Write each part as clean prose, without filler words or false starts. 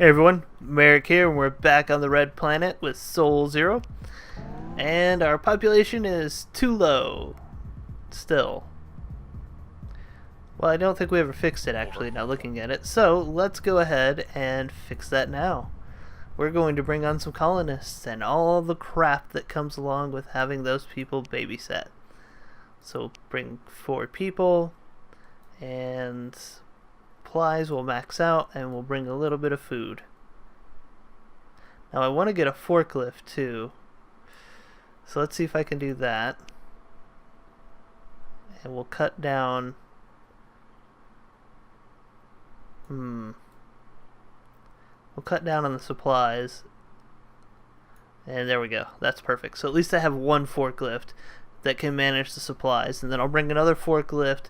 Hey everyone, Merric here, and we're back on the Red Planet with Soul Zero. And our population is too low. Still. Well, I don't think we ever fixed it actually, now looking at it. So, let's go ahead and fix that now. We're going to bring on some colonists and all the crap that comes along with having those people babysat. So, bring 4 people, and supplies will max out, and we'll bring a little bit of food. Now I want to get a forklift too, so let's see if I can do that. And we'll cut down we'll cut down on the supplies, and there we go. That's perfect. So at least I have one forklift that can manage the supplies, and then I'll bring another forklift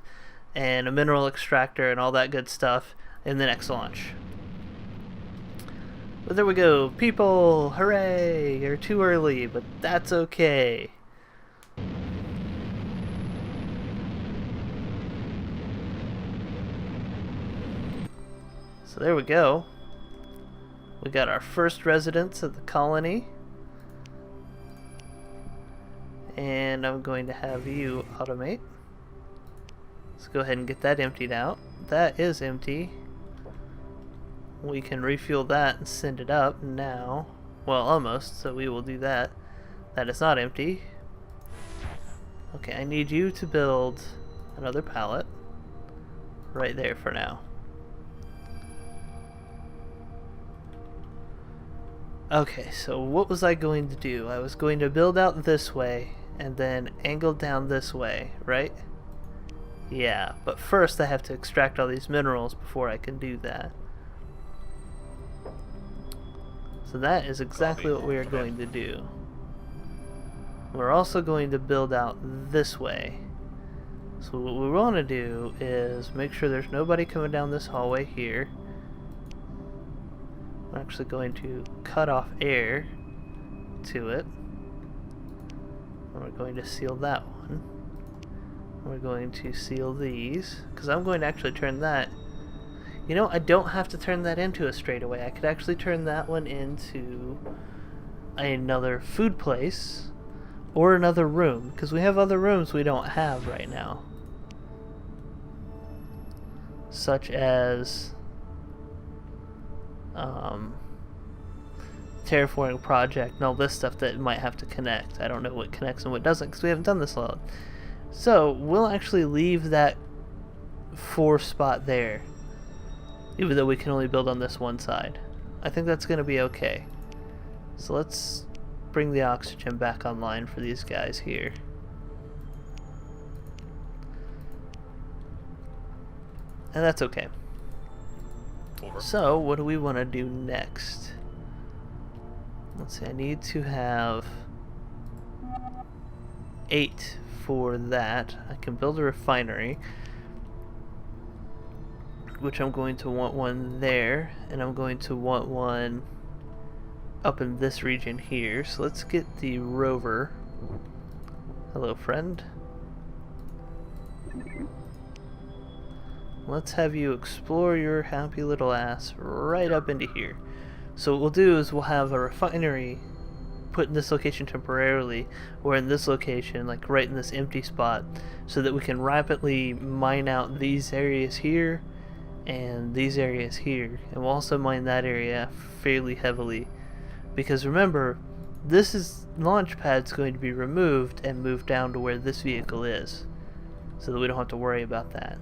and a mineral extractor and all that good stuff in the next launch. But there we go. People, hooray! You're too early, but that's okay. So there we go. We got our first residents of the colony. And I'm going to have you automate. Let's go ahead and get that emptied out. That is empty. We can refuel that and send it up now. Well, almost, so we will do that. That is not empty. Okay, I need you to build another pallet right there for now. Okay, so what was I going to do? I was going to build out this way and then angle down this way, right? Yeah, but first I have to extract all these minerals before I can do that. So that is exactly what we are going to do. We're also going to build out this way. So what we want to do is make sure there's nobody coming down this hallway here. I'm actually going to cut off air to it. And we're going to seal that one. We're going to seal these, because I'm going to actually turn that. You know, I don't have to turn that into a straightaway. I could actually turn that one into another food place or another room, because we have other rooms we don't have right now, such as terraforming project and all this stuff that might have to connect. I don't know what connects and what doesn't, because we haven't done this a lot. So we'll actually leave that 4 spot there, even though we can only build on this one side. I think that's going to be okay. So let's bring the oxygen back online for these guys here. And that's okay. So what do we want to do next? Let's see, I need to have 8 for that. I can build a refinery, which I'm going to want one there, and I'm going to want one up in this region here. So let's get the rover. Hello, friend. Let's have you explore your happy little ass right up into here. So what we'll do is we'll have a refinery put in this location temporarily, or in this location, like right in this empty spot, so that we can rapidly mine out these areas here and these areas here, and we'll also mine that area fairly heavily, because remember, this is launch pad's going to be removed and moved down to where this vehicle is, so that we don't have to worry about that,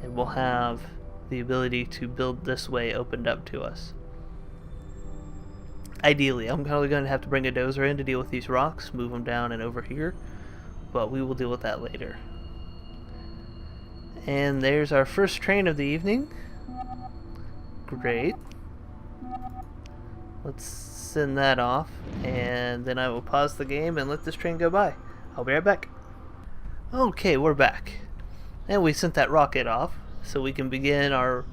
and we'll have the ability to build this way opened up to us. Ideally, I'm probably going to have to bring a dozer in to deal with these rocks, move them down and over here, but we will deal with that later. And there's our first train of the evening. Great. Let's send that off, and then I will pause the game and let this train go by. I'll be right back. Okay, we're back. And we sent that rocket off, so we can begin our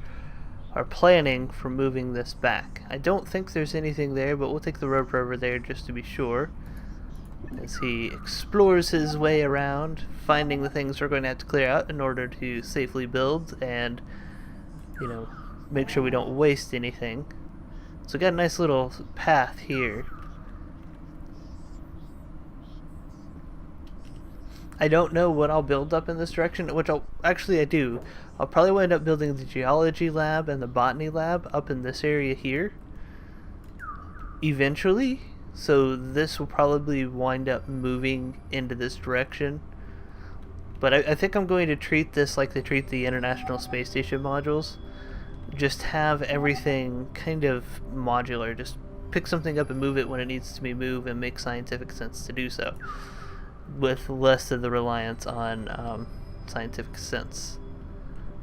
planning for moving this back. I don't think there's anything there, but we'll take the rover over there just to be sure, as he explores his way around, finding the things we're going to have to clear out in order to safely build and, you know, make sure we don't waste anything. So we got a nice little path here. I don't know what I'll build up in this direction, which I do. I'll probably wind up building the geology lab and the botany lab up in this area here eventually. So this will probably wind up moving into this direction. But I think I'm going to treat this like they treat the International Space Station modules. Just have everything kind of modular. Just pick something up and move it when it needs to be moved and make scientific sense to do so, with less of the reliance on scientific sense.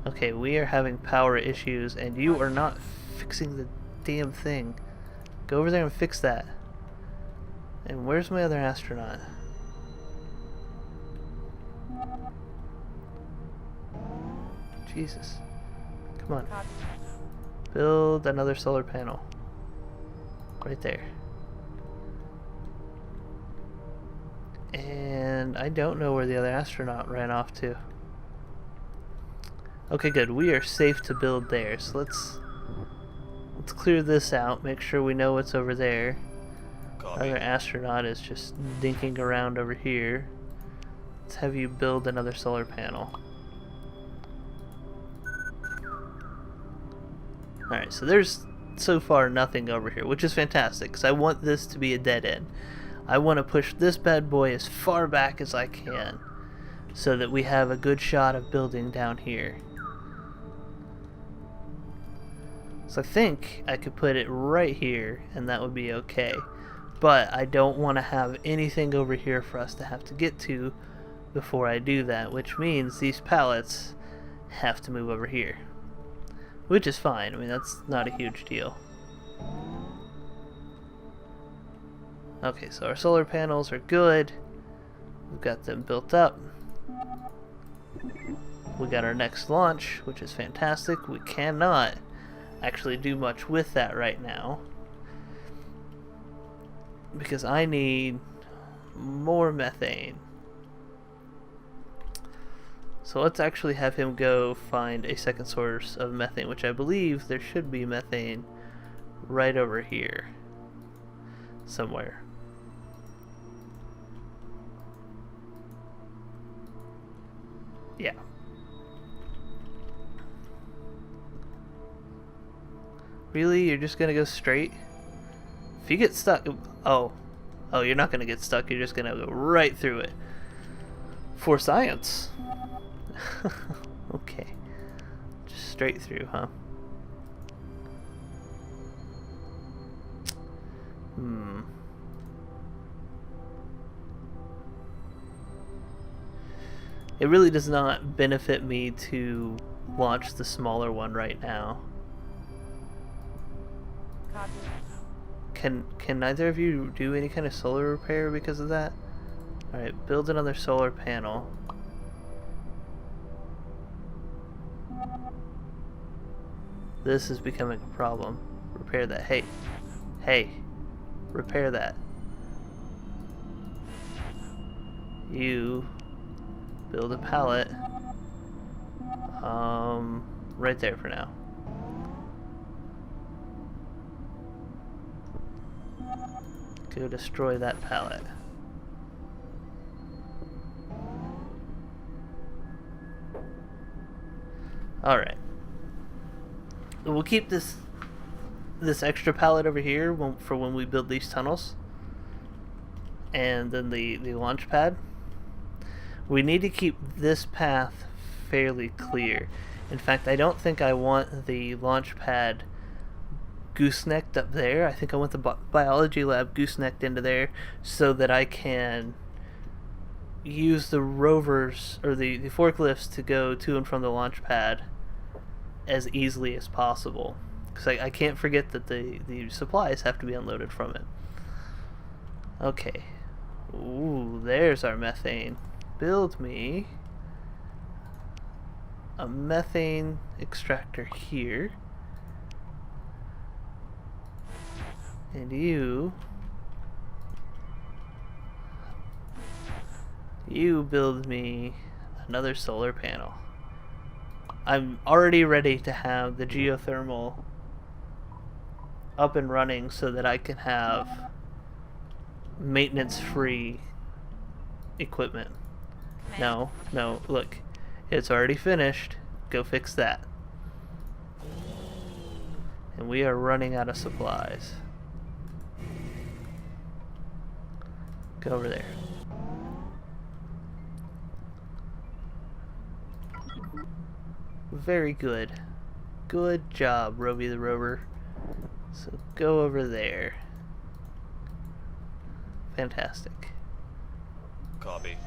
Okay, we are having power issues and you are not fixing the damn thing. Go over there and fix that. And where's my other astronaut? Jesus. Come on. Build another solar panel. Right there. And I don't know where the other astronaut ran off to. Okay, good. We are safe to build there. So let's clear this out. Make sure we know what's over there. Copy. Our other astronaut is just dinking around over here. Let's have you build another solar panel. Alright, so there's so far nothing over here, which is fantastic, because I want this to be a dead end. I want to push this bad boy as far back as I can, so that we have a good shot of building down here. So I think I could put it right here, and that would be okay. But I don't want to have anything over here for us to have to get to before I do that, which means these pallets have to move over here. Which is fine. I mean, that's not a huge deal. Okay, so our solar panels are good. We've got them built up. We got our next launch, which is fantastic. We cannot actually do much with that right now, because I need more methane. So let's actually have him go find a second source of methane, which I believe there should be methane right over here somewhere. Yeah. Really? You're just gonna go straight? If you get stuck... Oh, you're not gonna get stuck. You're just gonna go right through it. For science. Okay. Just straight through, huh? It really does not benefit me to launch the smaller one right now. Can neither of you do any kind of solar repair because of that? Alright, build another solar panel. This is becoming a problem. Repair that. Hey, repair that. You build a pallet right there for now. Go destroy that pallet. Alright. We'll keep this extra pallet over here for when we build these tunnels. And then the launch pad. We need to keep this path fairly clear. In fact, I don't think I want the launch pad goosenecked up there. I think I want the biology lab goosenecked into there so that I can use the rovers or the forklifts to go to and from the launch pad as easily as possible. Because I can't forget that the supplies have to be unloaded from it. Okay. Ooh, there's our methane. Build me a methane extractor here. And you build me another solar panel. I'm already ready to have the geothermal up and running so that I can have maintenance-free equipment. No, no, look. It's already finished. Go fix that. And we are running out of supplies. Go over there. Very good. Good job, Roby the Rover. So go over there. Fantastic. Copy.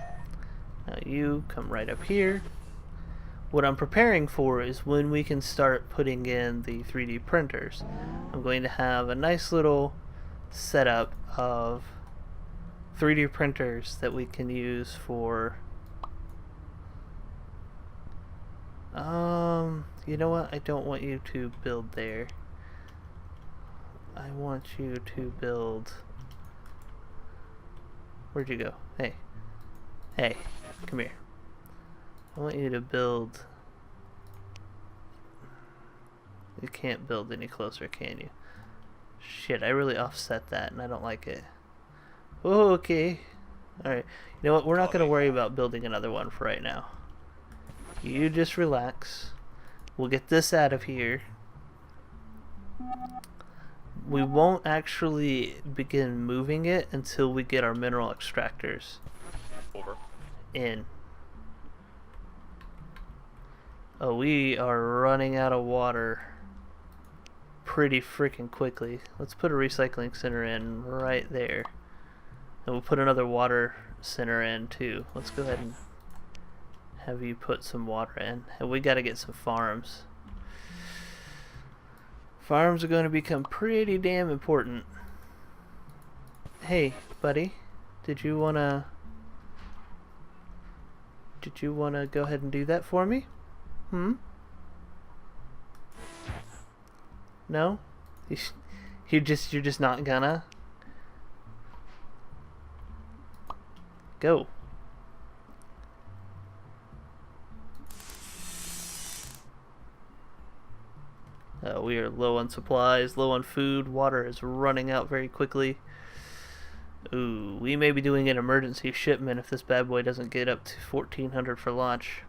Now you come right up here. What I'm preparing for is when we can start putting in the 3D printers. I'm going to have a nice little setup of 3D printers that we can use for you know what? I don't want you to build there. I want you to build. Where'd you go? Hey. Hey, come here. I want you to build. You can't build any closer, can you? Shit, I really offset that and I don't like it. Oh, okay. Alright. You know what? We're not going to worry about building another one for right now. You just relax. We'll get this out of here. We won't actually begin moving it until we get our mineral extractors in. Oh, we are running out of water pretty freaking quickly. Let's put a recycling center in right there. And we'll put another water center in too. Let's go ahead and have you put some water in. And we gotta get some farms. Farms are gonna become pretty damn important. Hey, buddy. Did you wanna go ahead and do that for me? No? You're just not gonna? Go. We are low on supplies, low on food. Water is running out very quickly. Ooh, we may be doing an emergency shipment if this bad boy doesn't get up to 1400 for launch.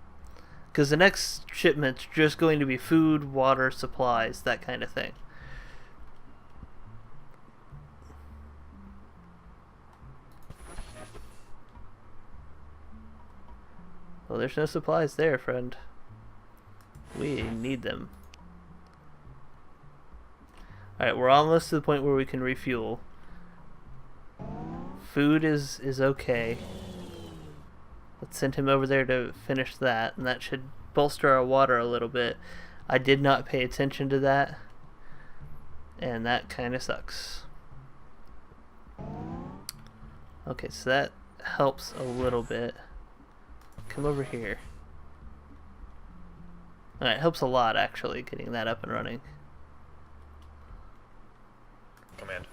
Because the next shipment's just going to be food, water, supplies, that kind of thing. Well, there's no supplies there, friend. We need them. Alright, we're almost to the point where we can refuel. Food is okay. Let's send him over there to finish that, and that should bolster our water a little bit. I did not pay attention to that, and that kind of sucks. Okay, so that helps a little bit. Come over here. Alright, helps a lot actually, getting that up and running. Command.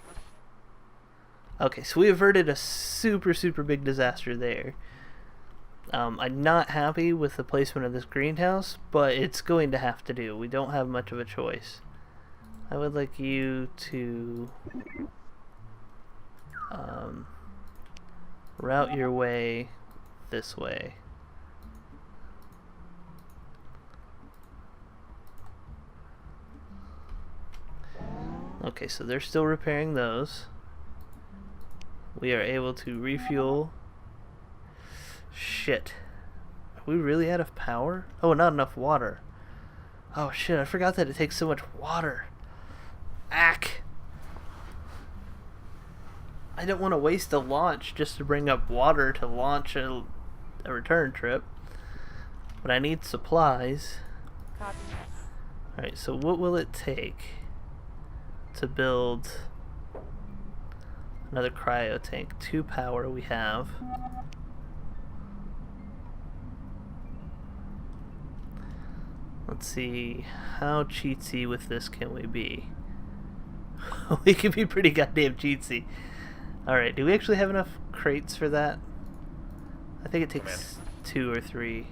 Okay, so we averted a super big disaster there. I'm not happy with the placement of this greenhouse, but it's going to have to do. We don't have much of a choice. I would like you to route your way this way. Okay, so they're still repairing those. We are able to refuel. Shit. Are we really out of power? Oh, not enough water. Oh shit, I forgot that it takes so much water. Ack! I don't want to waste a launch just to bring up water to launch a return trip. But I need supplies. Copy. Alright, so what will it take to build another cryo tank? 2 power we have. Let's see, how cheatsy with this can we be? We can be pretty goddamn cheatsy. Alright, do we actually have enough crates for that? I think it takes 2 or 3.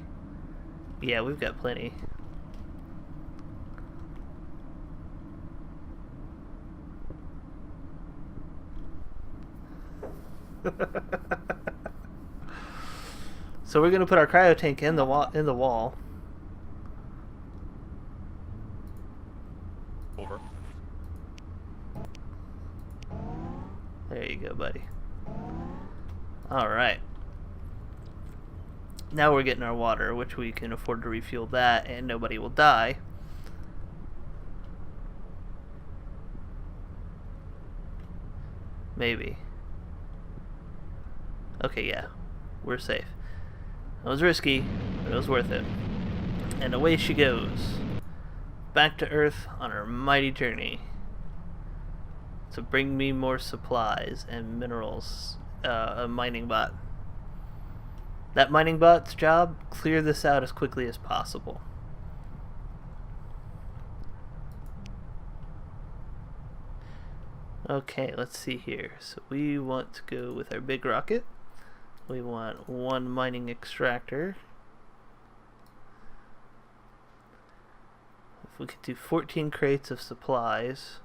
Yeah, we've got plenty. So we're gonna put our cryo tank in the wall. Over. There you go, buddy. All right. Now we're getting our water, which we can afford to refuel that, and nobody will die. Maybe. Okay, yeah. We're safe. It was risky, but it was worth it. And away she goes. Back to Earth on her mighty journey. To bring me more supplies and minerals. A mining bot. That mining bot's job, clear this out as quickly as possible. Okay, let's see here. So we want to go with our big rocket. We want one mining extractor. If we could do 14 crates of supplies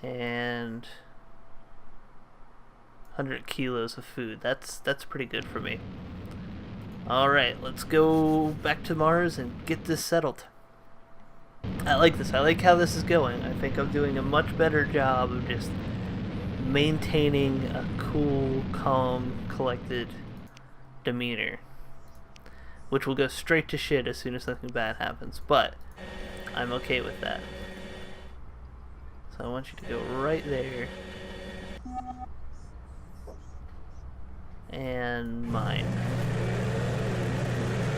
and 100 kilos of food. That's pretty good for me. Alright, let's go back to Mars and get this settled. I like this. I like how this is going. I think I'm doing a much better job of just maintaining a cool, calm, collected demeanor. Which will go straight to shit as soon as something bad happens. But I'm okay with that. So I want you to go right there. And mine.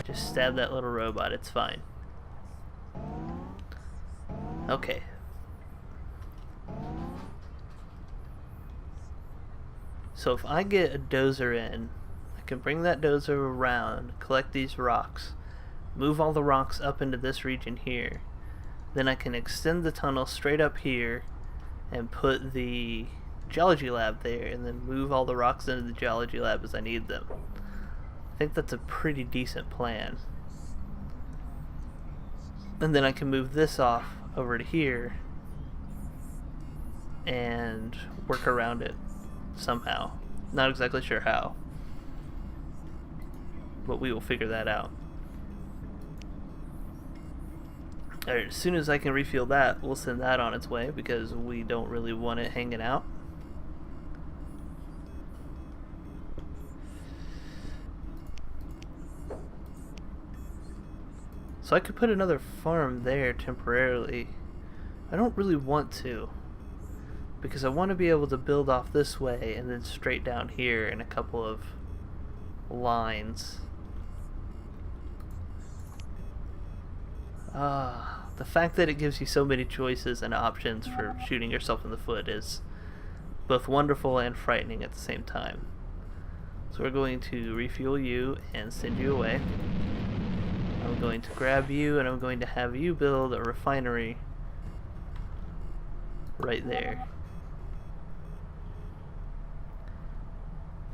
Just stab that little robot, it's fine. Okay. So if I get a dozer in, I can bring that dozer around, collect these rocks, move all the rocks up into this region here. Then I can extend the tunnel straight up here and put the geology lab there, and then move all the rocks into the geology lab as I need them. I think that's a pretty decent plan. And then I can move this off over to here and work around it somehow. Not exactly sure how, but we will figure that out. Alright, as soon as I can refuel that, we'll send that on its way because we don't really want it hanging out. So I could put another farm there temporarily. I don't really want to, because I want to be able to build off this way and then straight down here in a couple of lines. The fact that it gives you so many choices and options for shooting yourself in the foot is both wonderful and frightening at the same time. So we're going to refuel you and send you away. I'm going to grab you and I'm going to have you build a refinery right there.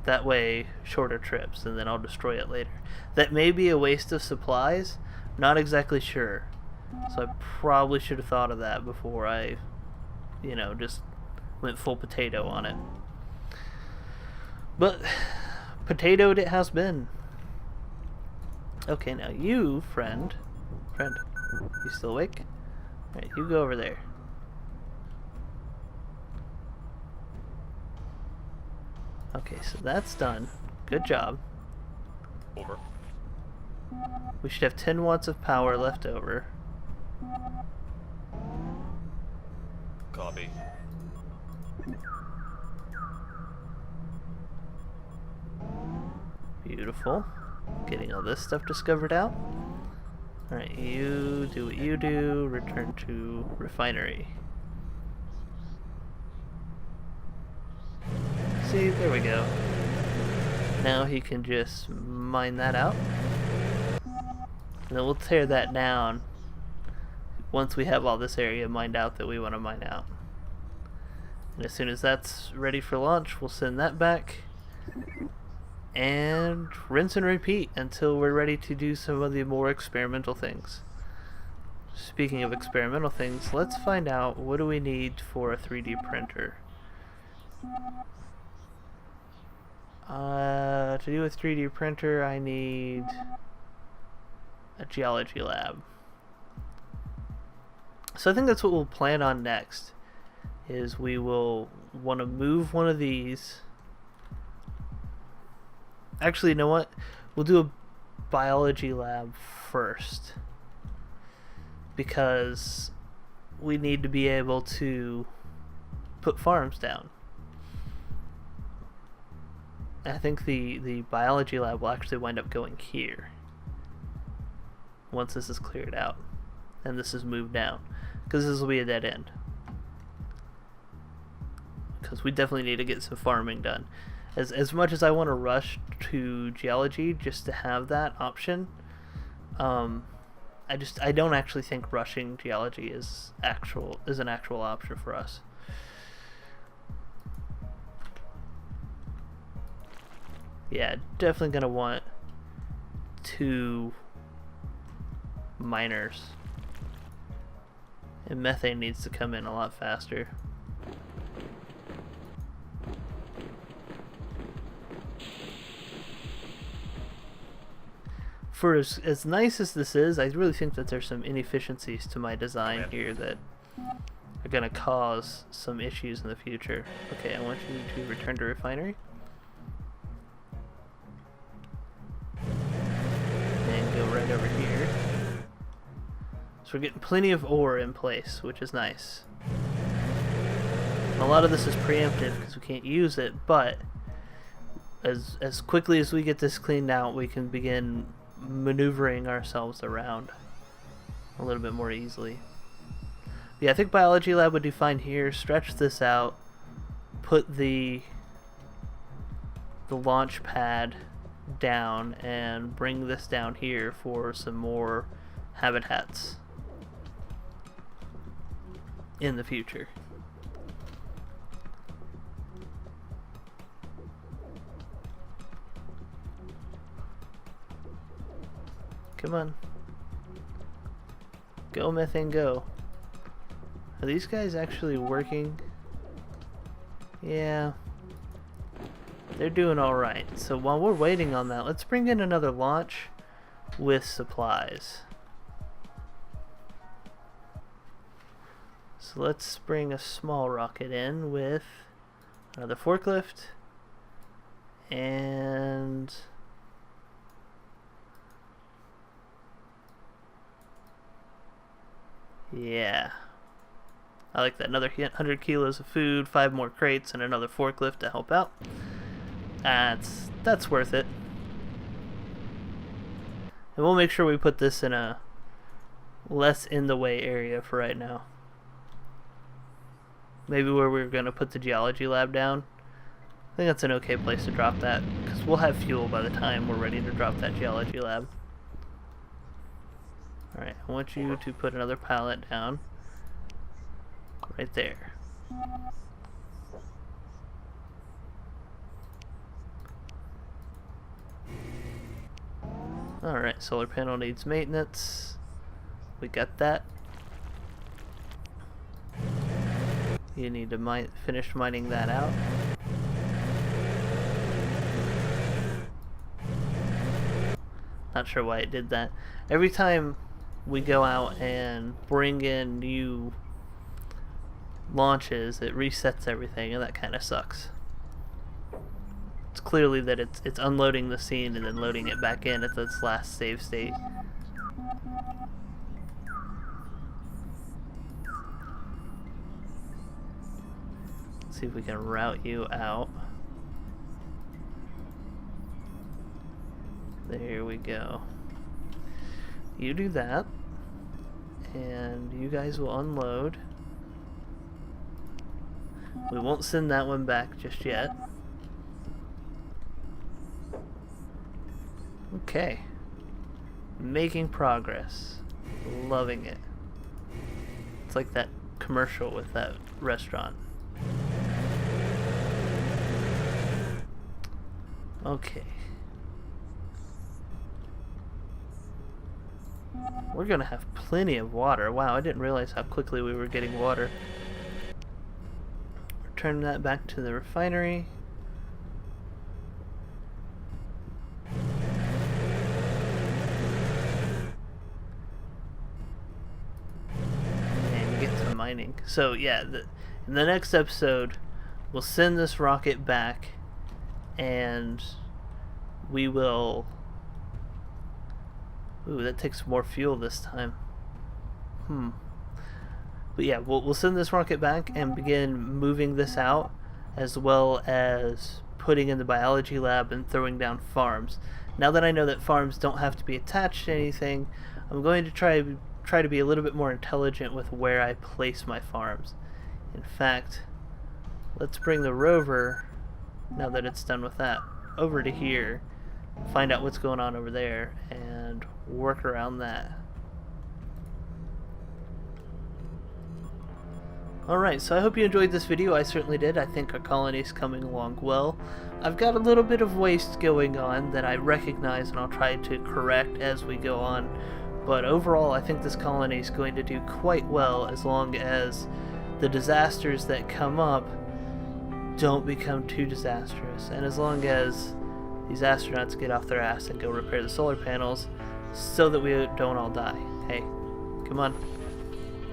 That way, shorter trips, and then I'll destroy it later. That may be a waste of supplies, not exactly sure. So I probably should have thought of that before I, just went full potato on it. But potatoed it has been. Okay, now you, friend, you still awake? Alright, you go over there. Okay, so that's done. Good job. Over. We should have 10 watts of power left over. Copy. Beautiful. Getting all this stuff discovered out. Alright, you do what you do. Return to refinery. See, there we go. Now he can just mine that out. And then we'll tear that down once we have all this area mined out that we want to mine out. And as soon as that's ready for launch, we'll send that back. And rinse and repeat until we're ready to do some of the more experimental things. Speaking of experimental things, let's find out what do we need for a 3D printer. To do a 3D printer, I need a geology lab. So I think that's what we'll plan on next, is we will want to move one of these. Actually, you know what? We'll do a biology lab first, because we need to be able to put farms down. I think the biology lab will actually wind up going here once this is cleared out and this is moved down, because this will be a dead end. Because we definitely need to get some farming done. As much as I want to rush to geology just to have that option, I don't actually think rushing geology is an actual option for us. Yeah, definitely gonna want 2 miners. And methane needs to come in a lot faster. For as nice as this is, I really think that there's some inefficiencies to my design here that are gonna cause some issues in the future. Okay, I want you to return to refinery. And go right over here. So we're getting plenty of ore in place, which is nice. And a lot of this is preemptive because we can't use it, but as quickly as we get this cleaned out, we can begin maneuvering ourselves around a little bit more easily. Yeah, I think biology lab would do fine here. Stretch this out, put the launch pad down, and bring this down here for some more habitats in the future. Come on. Go, methane, go. Are these guys actually working? Yeah. They're doing alright. So while we're waiting on that, let's bring in another launch with supplies. So let's bring a small rocket in with another forklift and yeah, I like that. Another 100 kilos of food, 5 more crates, and another forklift to help out. That's worth it. And we'll make sure we put this in a less in the way area for right now. Maybe where we're going to put the geology lab down. I think that's an okay place to drop that, because we'll have fuel by the time we're ready to drop that geology lab. Alright, I want you to put another pallet down right there. Alright, solar panel needs maintenance. We got that. You need to finish mining that out. Not sure why it did that. Every time we go out and bring in new launches, it resets everything, and that kind of sucks. It's clearly that it's unloading the scene and then loading it back in at its last save state. Let's see if we can route you out. There we go. You do that, and you guys will unload. We won't send that one back just yet. Okay. Making progress. Loving it. It's like that commercial with that restaurant. Okay. We're gonna have plenty of water. Wow, I didn't realize how quickly we were getting water. Return that back to the refinery. so yeah, in the next episode, we'll send this rocket back, and we will... Ooh, that takes more fuel this time. But yeah, we'll send this rocket back and begin moving this out, as well as putting in the biology lab and throwing down farms. Now that I know that farms don't have to be attached to anything, I'm going to try to be a little bit more intelligent with where I place my farms. In fact, let's bring the rover, now that it's done with that, over to here, find out what's going on over there, and work around that. Alright, so I hope you enjoyed this video. I certainly did. I think our colony is coming along well. I've got a little bit of waste going on that I recognize, and I'll try to correct as we go on. But overall, I think this colony is going to do quite well, as long as the disasters that come up don't become too disastrous, and as long as these astronauts get off their ass and go repair the solar panels so that we don't all die. Hey, come on,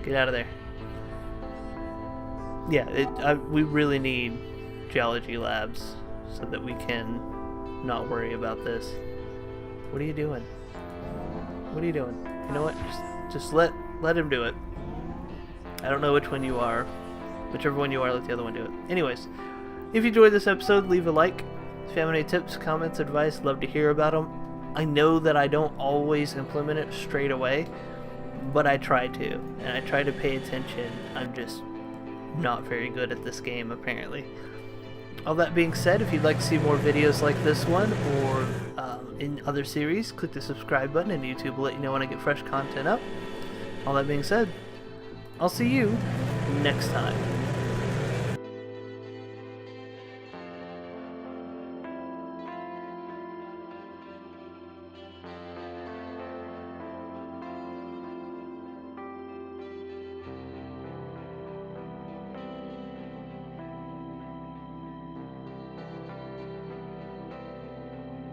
get out of there. Yeah, we really need geology labs so that we can not worry about this. What are you doing? What are you doing? You know what? Just let him do it. I don't know which one you are. Whichever one you are, let the other one do it. Anyways, if you enjoyed this episode, leave a like. If you have any tips, comments, advice, love to hear about them. I know that I don't always implement it straight away, but I try to, and I try to pay attention. I'm just not very good at this game, apparently. All that being said, if you'd like to see more videos like this one, or in other series, click the subscribe button, and YouTube will let you know when I get fresh content up. All that being said, I'll see you next time.